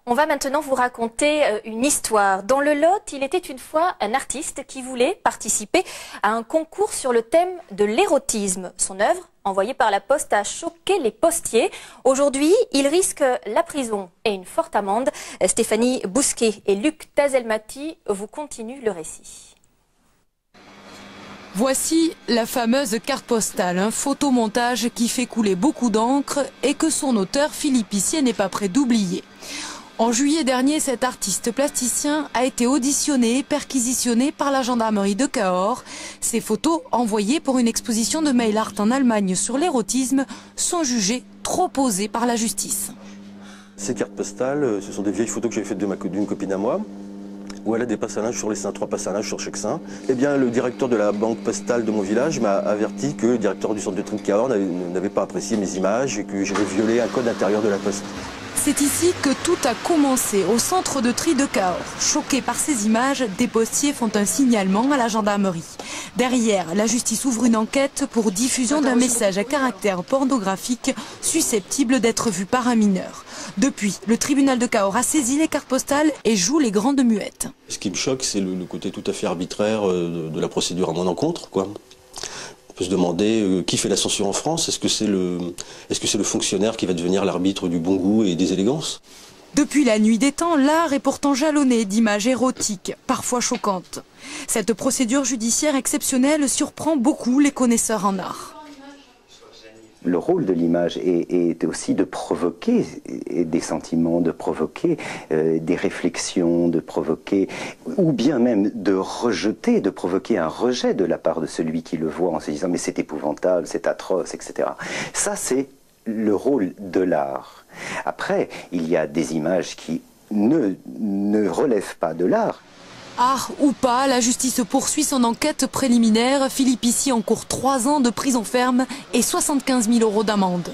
On va maintenant vous raconter une histoire. Dans le Lot, il était une fois un artiste qui voulait participer à un concours sur le thème de l'érotisme. Son œuvre, envoyée par la poste, a choqué les postiers. Aujourd'hui, il risque la prison et une forte amende. Stéphanie Bousquet et Luc Tazelmati vous continuent le récit. Voici la fameuse carte postale, un photomontage qui fait couler beaucoup d'encre et que son auteur, Philippe Pissier, n'est pas prêt d'oublier. En juillet dernier, cet artiste plasticien a été auditionné et perquisitionné par la gendarmerie de Cahors. Ces photos, envoyées pour une exposition de mail art en Allemagne sur l'érotisme, sont jugées trop posées par la justice. Ces cartes postales, ce sont des vieilles photos que j'avais faites d'une copine à moi, où elle a des passes à linge sur les seins, 3 passes à linge sur chaque sein. Eh bien, le directeur de la banque postale de mon village m'a averti que le directeur du centre de tri de Cahors n'avait pas apprécié mes images et que j'avais violé un code intérieur de la poste. C'est ici que tout a commencé, au centre de tri de Cahors. Choqués par ces images, des postiers font un signalement à la gendarmerie. Derrière, la justice ouvre une enquête pour diffusion d'un message à caractère pornographique susceptible d'être vu par un mineur. Depuis, le tribunal de Cahors a saisi les cartes postales et joue les grandes muettes. Ce qui me choque, c'est le côté tout à fait arbitraire de la procédure à mon encontre, quoi. On peut se demander qui fait la censure en France. Est-ce que c'est le fonctionnaire qui va devenir l'arbitre du bon goût et des élégances? Depuis la nuit des temps, l'art est pourtant jalonné d'images érotiques, parfois choquantes. Cette procédure judiciaire exceptionnelle surprend beaucoup les connaisseurs en art. Le rôle de l'image est aussi de provoquer des sentiments, de provoquer des réflexions, de provoquer, ou bien même de rejeter, de provoquer un rejet de la part de celui qui le voit en se disant « mais c'est épouvantable, c'est atroce, etc. » Ça, c'est le rôle de l'art. Après, il y a des images qui ne relèvent pas de l'art. Art ou pas, la justice poursuit son enquête préliminaire. Philippe Pissier encourt 3 ans de prison ferme et 75 000 € d'amende.